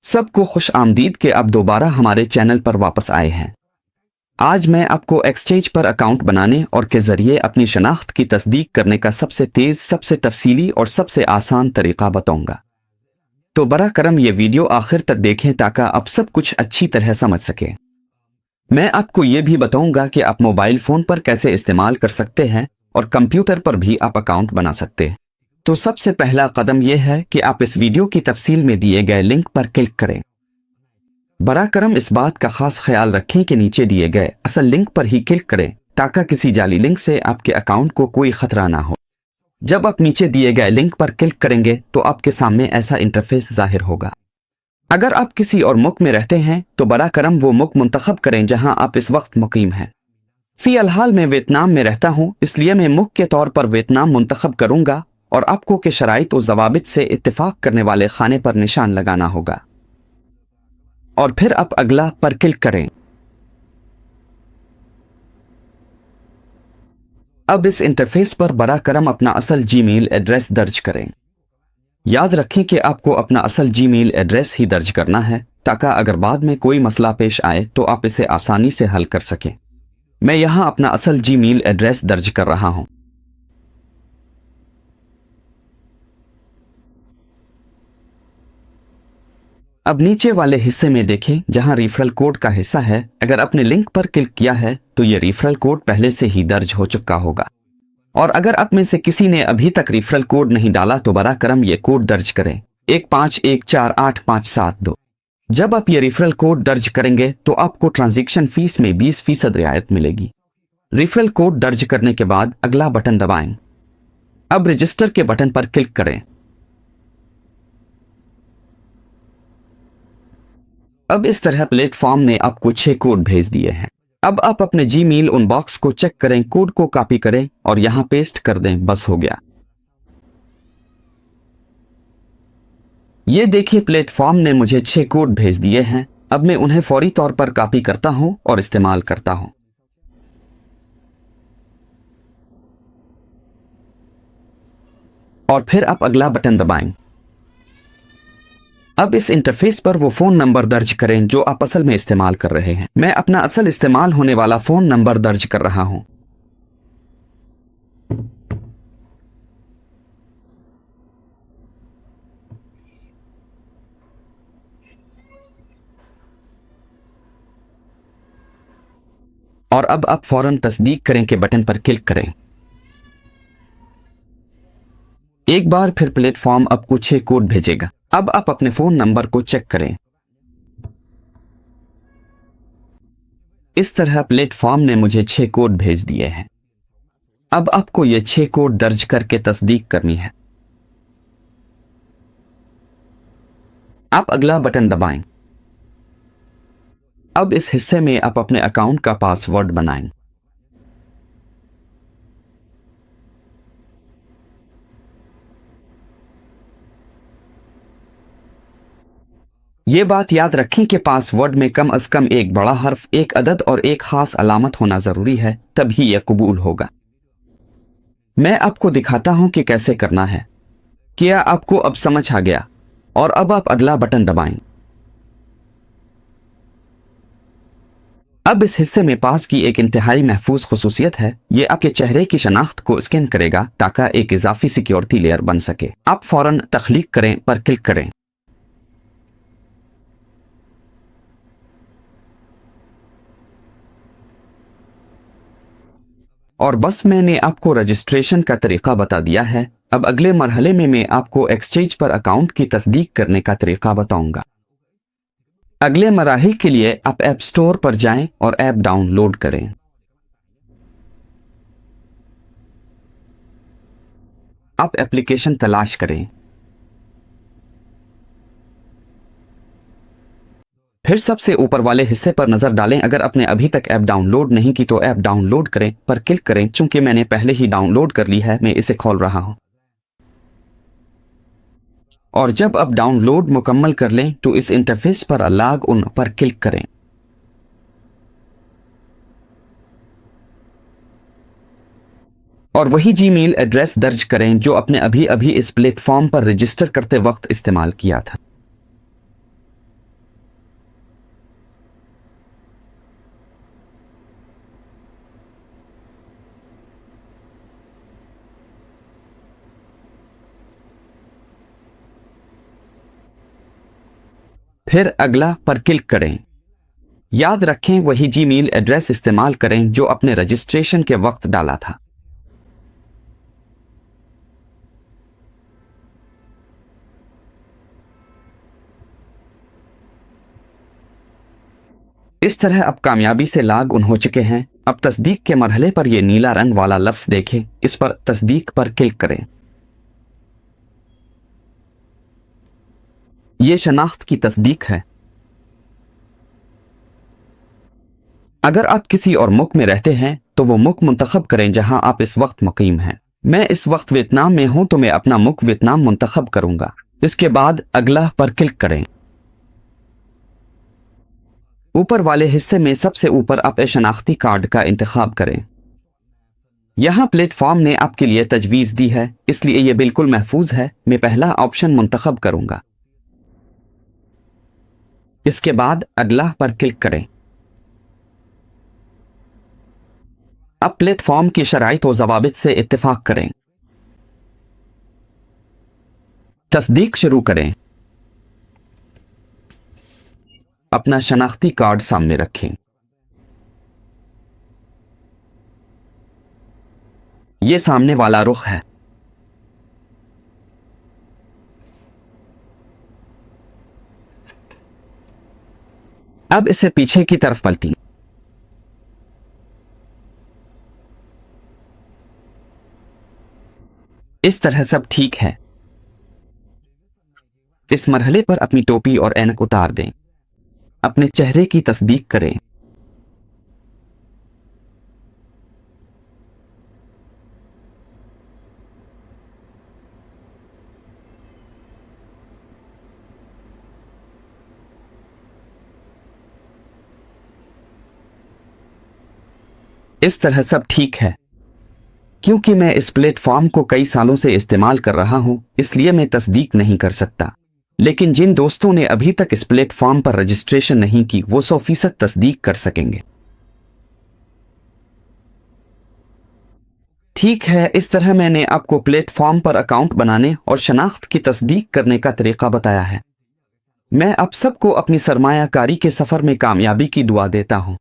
सबको खुश आमदीद के अब दोबारा हमारे चैनल पर वापस आए हैं। आज मैं आपको एक्सचेंज पर अकाउंट बनाने और के ज़रिए अपनी शनाख्त की तस्दीक करने का सबसे तेज़, सबसे तफसीली और सबसे आसान तरीक़ा बताऊंगा। तो बरा करम ये वीडियो आखिर तक देखें ताकि आप सब कुछ अच्छी तरह समझ सकें। मैं आपको ये भी बताऊंगा कि आप मोबाइल फ़ोन पर कैसे इस्तेमाल कर सकते हैं और कंप्यूटर पर भी आप अकाउंट बना सकते हैं। तो सबसे पहला कदम यह है कि आप इस वीडियो की तफसील में दिए गए लिंक पर क्लिक करें। बरा करम इस बात का खास ख्याल रखें कि नीचे दिए गए असल लिंक पर ही क्लिक करें ताकि किसी जाली लिंक से आपके अकाउंट को कोई खतरा ना हो। जब आप नीचे दिए गए लिंक पर क्लिक करेंगे तो आपके सामने ऐसा इंटरफेस जाहिर होगा। अगर आप किसी और मुल्क में रहते हैं तो बरा करम वो मुल्क मुंतखब करें जहां आप इस वक्त मुकीम हैं। फ़िलहाल मैं वियतनाम में रहता हूं, इसलिए मैं मुल्क के तौर पर वियतनाम मुंतखब करूंगा और आपको के शराइत और ज़वाबित से इत्तेफाक करने वाले खाने पर निशान लगाना होगा और फिर आप अगला पर क्लिक करें। अब इस इंटरफेस पर बरा करम अपना असल जीमेल एड्रेस दर्ज करें। याद रखें कि आपको अपना असल जीमेल एड्रेस ही दर्ज करना है ताकि अगर बाद में कोई मसला पेश आए तो आप इसे आसानी से हल कर सकें। मैं यहां अपना असल जीमेल एड्रेस दर्ज कर रहा हूं। अब नीचे वाले हिस्से में देखें जहां रेफरल कोड का हिस्सा है। अगर आपने लिंक पर क्लिक किया है तो यह रेफरल कोड पहले से ही दर्ज हो चुका होगा और अगर आप में से किसी ने अभी तक रेफरल कोड नहीं डाला तो बरा करम ये कोड दर्ज करें 15148572। जब आप ये रेफरल कोड दर्ज करेंगे तो आपको ट्रांजैक्शन फीस में 20% रियायत मिलेगी। रेफरल कोड दर्ज करने के बाद अगला बटन दबाएं। अब रजिस्टर के बटन पर क्लिक करें। अब इस तरह प्लेटफॉर्म ने आपको 6 कोड भेज दिए हैं। अब आप अपने जीमेल उन बॉक्स को चेक करें, कोड को कॉपी करें और यहां पेस्ट कर दें। बस हो गया। ये देखिए प्लेटफॉर्म ने मुझे 6 कोड भेज दिए हैं। अब मैं उन्हें फौरी तौर पर कॉपी करता हूं और इस्तेमाल करता हूं। और फिर आप अगला बटन दबाएं। अब इस इंटरफेस पर वो फ़ोन नंबर दर्ज करें जो आप असल में इस्तेमाल कर रहे हैं। मैं अपना असल इस्तेमाल होने वाला फ़ोन नंबर दर्ज कर रहा हूं। और अब आप फौरन तस्दीक करें के बटन पर क्लिक करें। एक बार फिर प्लेटफॉर्म आपको 6 कोड भेजेगा। अब आप अपने फ़ोन नंबर को चेक करें। इस तरह प्लेटफॉर्म ने मुझे 6 कोड भेज दिए हैं। अब आपको ये 6 कोड दर्ज करके तस्दीक करनी है। आप अगला बटन दबाएं। अब इस हिस्से में आप अपने अकाउंट का पासवर्ड बनाएं। ये बात याद रखें कि पासवर्ड में कम अज कम एक बड़ा हर्फ, एक अदद और एक खास अलामत होना जरूरी है, तभी यह कबूल होगा। मैं आपको दिखाता हूं कि कैसे करना है। क्या आपको अब समझ आ गया? और अब आप अगला बटन दबाएं। अब इस हिस्से में पास की एक इंतहाई महफूज खुसूसियत है। ये आपके चेहरे की शनाख्त को स्कैन करेगा ताकि एक इजाफी सिक्योरिटी लेयर बन सके। आप फौरन तख्लीक करें पर क्लिक करें। और बस मैंने आपको रजिस्ट्रेशन का तरीका बता दिया है। अब अगले मरहले में मैं आपको एक्सचेंज पर अकाउंट की तस्दीक करने का तरीका बताऊंगा। अगले मराहिल के लिए आप ऐप स्टोर पर जाएं और ऐप डाउनलोड करें। आप एप्लीकेशन तलाश करें। फिर सबसे ऊपर वाले हिस्से पर नजर डालें। अगर आपने अभी तक ऐप डाउनलोड नहीं की तो ऐप डाउनलोड करें पर क्लिक करें। चूंकि मैंने पहले ही डाउनलोड कर ली है, मैं इसे खोल रहा हूं। और जब आप डाउनलोड मुकम्मल कर लें तो इस इंटरफेस पर लॉग इन पर क्लिक करें। और वही जीमेल एड्रेस दर्ज करें जो आपने अभी अभी इस प्लेटफॉर्म पर रजिस्टर करते वक्त इस्तेमाल किया था। फिर अगला पर क्लिक करें। याद रखें वही जीमेल एड्रेस इस्तेमाल करें जो अपने रजिस्ट्रेशन के वक्त डाला था। इस तरह अब कामयाबी से लॉग इन हो चुके हैं। अब तस्दीक के मरहले पर यह नीला रंग वाला लफ्ज देखें, इस पर तस्दीक पर क्लिक करें। यह शनाख्त की तस्दीक है। अगर आप किसी और मुल्क में रहते हैं तो वो मुल्क मुंतखब करें जहां आप इस वक्त मुकीम हैं। मैं इस वक्त वियतनाम में हूं तो मैं अपना मुल्क वियतनाम मुंतखब करूंगा। इसके बाद अगला पर क्लिक करें। ऊपर वाले हिस्से में सबसे ऊपर अपने शनाख्ती कार्ड का इंतखाब करें। यहां प्लेटफॉर्म ने आपके लिए तजवीज़ दी है, इसलिए यह बिल्कुल महफूज है। मैं पहला ऑप्शन मुंतखब करूंगा। इसके बाद अगला पर क्लिक करें। अब प्लेटफॉर्म की शराइत व ज़वाबित से इत्तेफाक करें। तस्दीक शुरू करें। अपना शनाख्ती कार्ड सामने रखें। यह सामने वाला रुख है। अब इसे पीछे की तरफ पलटी। इस तरह सब ठीक है। इस मरहले पर अपनी टोपी और ऐनक उतार दें। अपने चेहरे की तस्दीक करें। इस तरह सब ठीक है। क्योंकि मैं इस प्लेटफॉर्म को कई सालों से इस्तेमाल कर रहा हूं, इसलिए मैं तस्दीक नहीं कर सकता। लेकिन जिन दोस्तों ने अभी तक इस प्लेटफॉर्म पर रजिस्ट्रेशन नहीं की वो 100% तस्दीक कर सकेंगे। ठीक है, इस तरह मैंने आपको प्लेटफॉर्म पर अकाउंट बनाने और शनाख्त की तस्दीक करने का तरीका बताया है। मैं आप सबको अपनी सरमायाकारी के सफर में कामयाबी की दुआ देता हूं।